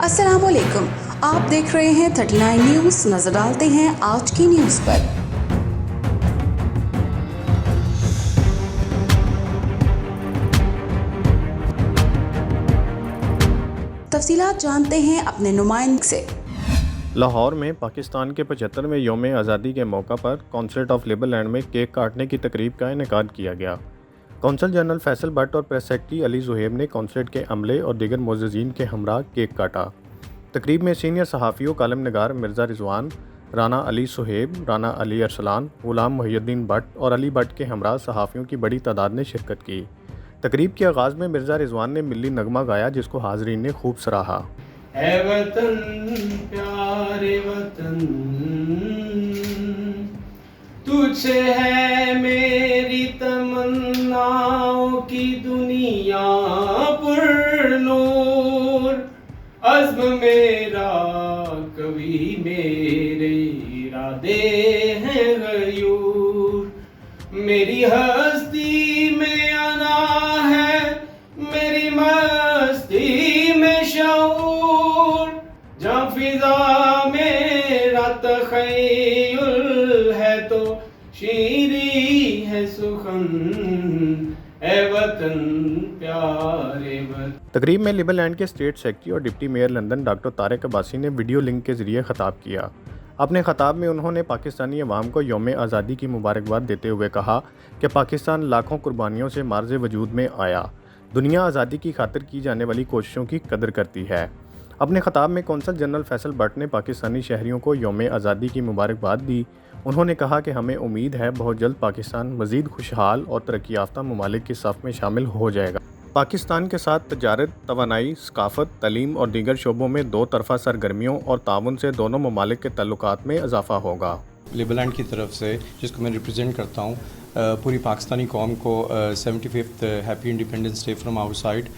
अस्सलाम वालेकुम, आप देख रहे हैं 39 न्यूज़। नजर डालते हैं आज की न्यूज़ पर। तफसीलात जानते हैं अपने नुमाइंदे से। लाहौर में पाकिस्तान के 75वें यौम आज़ादी के मौका पर कौंसलेट ऑफ लिबरलैंड में केक काटने की तकरीब का इनेकाद किया गया। कौंसल जनरल फैसल भट्ट और प्रेस सेक्रेटरी अली ज़ुहैब ने कौंसलेट के अमले और दीगर मुअज़्ज़िज़ीन के हमरा केक काटा। तकरीब में सीनियर सहाफ़ियों कालम निगार मिर्ज़ा रिजवान, राना अली सुहेब, राना अली अरसलान, गुलाम मुहियुद्दीन भट्ट और अली भट्ट के हमरा सहाफ़ियों की बड़ी तादाद ने शिरकत की। तकरीब के आगाज़ में मिर्ज़ा रिजवान ने मिल्ली नगमा गाया, जिसको हाज़रीन ने खूब सराहा। ऐ वतन प्यारे वतन, तुझसे है मेरी तमन्नाओं की दुनिया पुरनूर। अज़्म मेरा कभी मेरे इरादे हैं गयूर। मेरी हस्ती में अना है, मेरी मस्ती में शऊर। जहाँ फिजा मेरा तख़य्युल है तो शीरी है सुखन। ऐ वतन प्यारे वतन। तकरीब में लिबरलैंड के स्टेट सेक्रेटरी और deputy mayor London doctor Tariq Abbasi ने वीडियो लिंक के ज़रिए ख़ताब किया। अपने ख़ताब में उन्होंने पाकिस्तानी अवाम को यौम आज़ादी की मुबारकबाद देते हुए कहा कि पाकिस्तान लाखों कुर्बानियों से मार्ज़ वजूद में आया। दुनिया आज़ादी की खातिर की जाने वाली कोशिशों की कदर करती है। अपने ख़ताब में कौंसल जनरल फैसल भट्ट ने पाकिस्तानी शहरियों को यौम आज़ादी की मुबारकबाद दी। उन्होंने कहा कि हमें उम्मीद है बहुत जल्द पाकिस्तान मज़ीद खुशहाल और तरक्की याफ्ता ममालिक की सफ़ में शामिल हो जाएगा। पाकिस्तान के साथ तजारत, तवानाई, सकाफ़त, तलीम और दीगर शोबों में दो तरफ़ा सरगर्मियों और ताउन से दोनों ममालिक के तल्लुकात में इजाफ़ा होगा। लिबरलैंड की तरफ से, जिसको मैं रिप्रेजेंट करता हूँ, पूरी पाकिस्तानी कौम को 75th happy independence day from our side.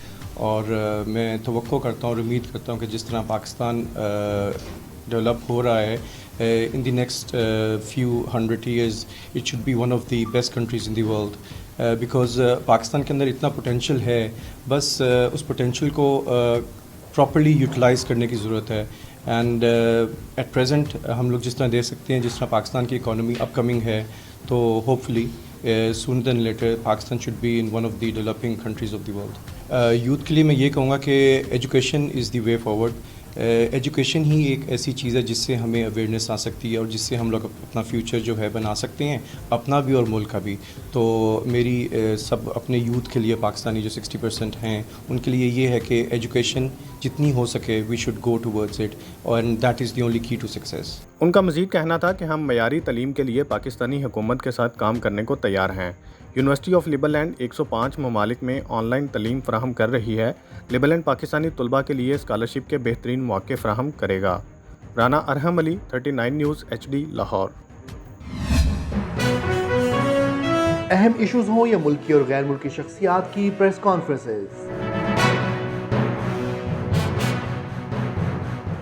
और मैं तवक्को करता हूँ और उम्मीद करता हूँ कि जिस तरह पाकिस्तान डेवलप हो रहा है, in the next few hundred years it should be one of the best countries in the world, because Pakistan के अंदर इतना पोटेंशियल है, बस उस पोटेंशियल को प्रॉपर्ली यूटिलाइज़ करने की ज़रूरत है। एंड एट प्रेजेंट हम लोग जिस तरह देख सकते हैं, जिस तरह पाकिस्तान की इकॉनमी अपकमिंग है, तो hopefully soon then later Pakistan should be in one of the developing countries of the world. Youth के लिए मैं ये कहूँगा कि education is the way forward. Education ही एक ऐसी चीज़ है जिससे हमें अवेयरनेस आ सकती है और जिससे हम लोग अपना फ्यूचर जो है बना सकते हैं, अपना भी और मुल्क का भी। तो मेरी सब अपने यूथ के लिए, पाकिस्तानी जो 60% हैं, उनके लिए ये है कि एजुकेशन जितनी हो सके we should go towards it, and that is the only key to success. उनका मज़ीद कहना था कि हम मयारी तलीम के लिए पाकिस्तानी हुकूमत के साथ काम करने को तैयार हैं। यूनिवर्सिटी ऑफ लिबरलैंड 105 ममालिक में ऑनलाइन तलीम फ़राहम कर रही है। लिबरलैंड पाकिस्तानी तलबा के लिए स्कॉलरशिप के बेहतरीन मौक़े फ़राहम करेगा। Rana Arham Ali, 39 news HD, Lahore. अहम इशूज़ हों या मुल्की और गैर मुल्की शख्सियात की प्रेस कॉन्फ्रेंसेस,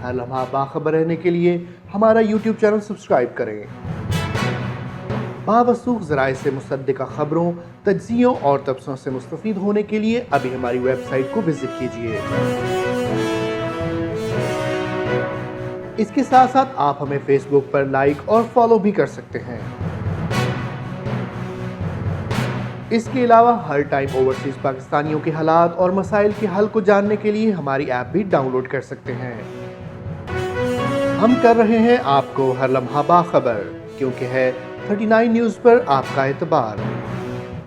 हर लम्हा बाखबर रहने के लिए हमारा YouTube चैनल सब्सक्राइब करें। बावसूख ज़राए से मुसद्दिक़ा ख़बरों, तज्ज़ियों और तबसरों से मुस्तफ़ीद होने के लिए अभी हमारी वेबसाइट को विज़िट कीजिए। इसके साथ साथ आप हमें फेसबुक पर लाइक और फॉलो भी कर सकते हैं। इसके अलावा हर टाइम ओवरसीज़ पाकिस्तानियों के हालात और मसाइल के हल को जानने के लिए हमारी ऐप भी डाउनलोड कर सकते हैं। हम कर रहे हैं आपको हर लम्हा बाखबर, क्योंकि है 39 न्यूज़ पर आपका एतबार।